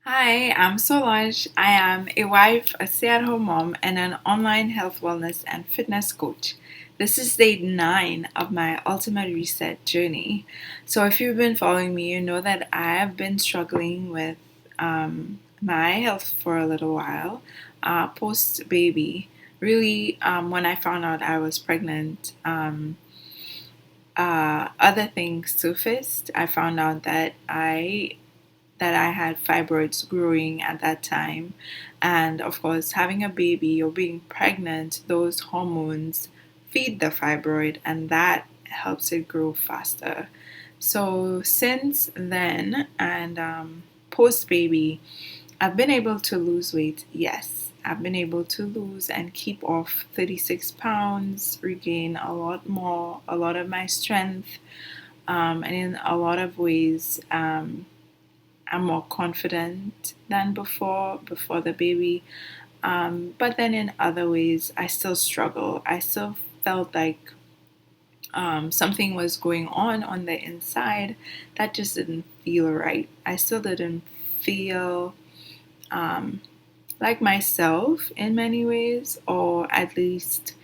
Hi, I'm Solange. I am a wife, a stay at home mom, and an online health, wellness, and fitness coach. This is day 9 of my Ultimate Reset journey. So, if you've been following me, you know that I have been struggling with my health for a little while post baby. Really, when I found out I was pregnant, other things surfaced. I found out that I had fibroids growing at that time. And of course, having a baby or being pregnant, those hormones feed the fibroid and that helps it grow faster. So, since then and post baby, I've been able to lose weight, yes. I've been able to lose and keep off 36 pounds, regain a lot more, a lot of my strength, and in a lot of ways, I'm more confident than before the baby. But then in other ways, I still struggle. I still felt like something was going on the inside that just didn't feel right. I still didn't feel um, like myself in many ways, or at least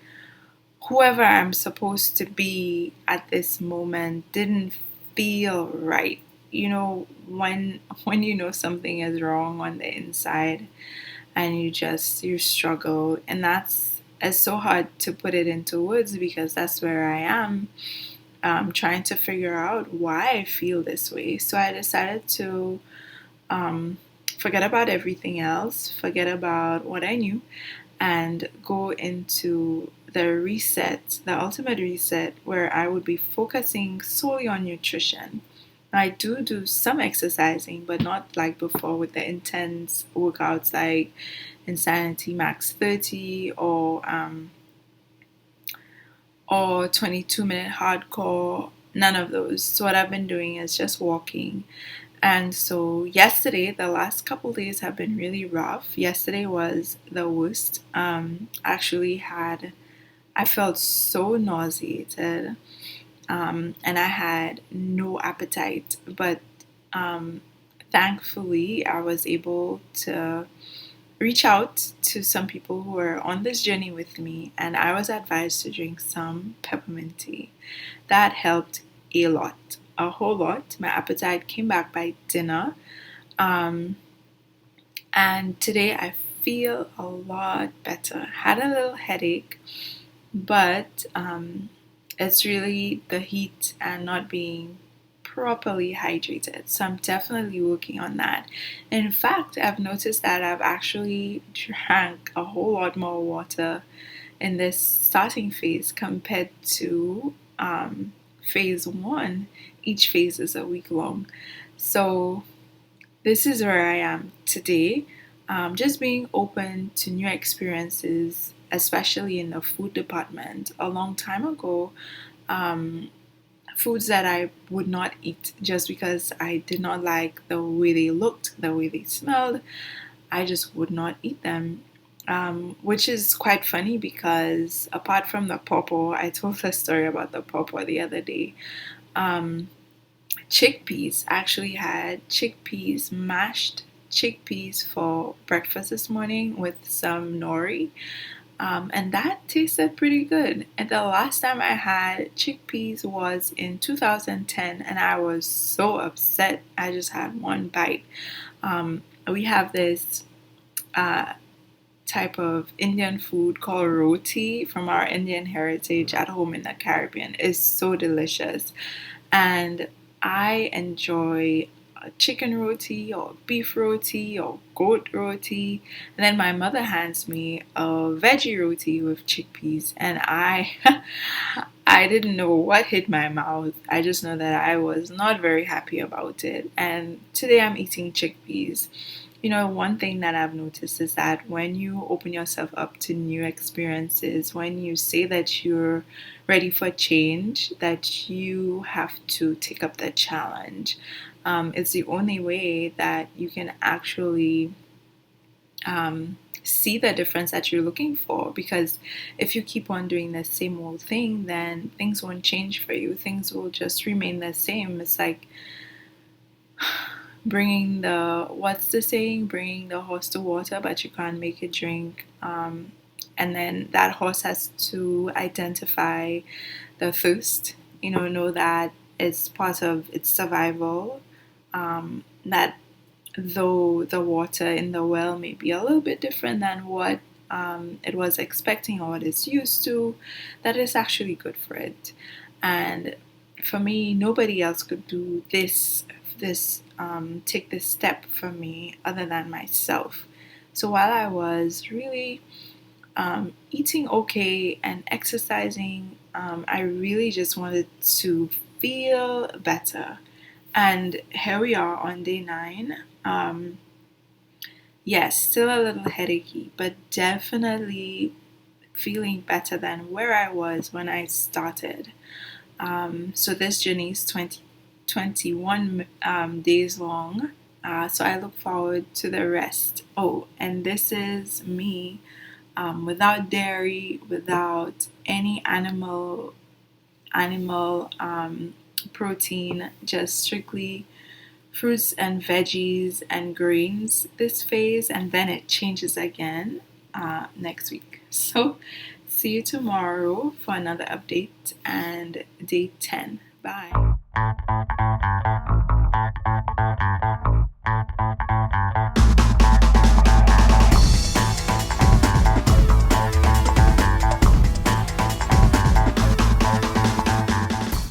whoever I'm supposed to be at this moment didn't feel right. You know, when you know something is wrong on the inside and you struggle, and that's it's so hard to put it into words because that's where I am, trying to figure out why I feel this way. So I decided to um, forget about everything else, forget about what I knew, and go into the reset, the ultimate reset, where I would be focusing solely on nutrition. I do some exercising, but not like before with the intense workouts like Insanity Max 30 or 22-minute hardcore. None of those. So what I've been doing is just walking. And so yesterday, the last couple days have been really rough. Yesterday was the worst. I felt so nauseated, and I had no appetite. But um, thankfully, I was able to reach out to some people who were on this journey with me, and I was advised to drink some peppermint tea. That helped a lot, a whole lot. My appetite came back by dinner. Um, and today I feel a lot better. Had a little headache, but it's really the heat and not being properly hydrated. So I'm definitely working on that. In fact, I've noticed that I've actually drank a whole lot more water in this starting phase compared to phase one. Each phase is a week long. So this is where I am today. Just being open to new experiences, especially in the food department. A long time ago, um, foods that I would not eat just because I did not like the way they looked, the way they smelled, I just would not eat them. Which is quite funny because apart from the pawpaw, I told a story about the pawpaw the other day. Um, Chickpeas. I actually had chickpeas, mashed chickpeas for breakfast this morning with some nori. And that tasted pretty good. And the last time I had chickpeas was in 2010, and I was so upset. I just had one bite. We have this uh, type of Indian food called roti from our Indian heritage at home in the Caribbean. It's so delicious. And I enjoy a chicken roti or beef roti or goat roti. And then my mother hands me a veggie roti with chickpeas. And I I didn't know what hit my mouth. I just know that I was not very happy about it. And today I'm eating chickpeas. You know, one thing that I've noticed is that when you open yourself up to new experiences, when you say that you're ready for change, that you have to take up the challenge. It's the only way that you can actually see the difference that you're looking for. Because if you keep on doing the same old thing, then things won't change for you. Things will just remain the same. It's like bringing the, what's the saying, bringing the horse to water, but you can't make it drink. And then that horse has to identify the thirst, know that it's part of its survival. That though the water in the well may be a little bit different than what it was expecting or what it's used to, that is actually good for it. And for me, nobody else could do this take this step for me other than myself. So while I was really eating okay and exercising, I really just wanted to feel better. And here we are on day 9. Yes, still a little headachy, but definitely feeling better than where I was when I started. So this journey is 21 days long. So I look forward to the rest. Oh, and this is me without dairy, without any animal protein, just strictly fruits and veggies and grains this phase, and then it changes again next week. So see you tomorrow for another update and day 10. Bye.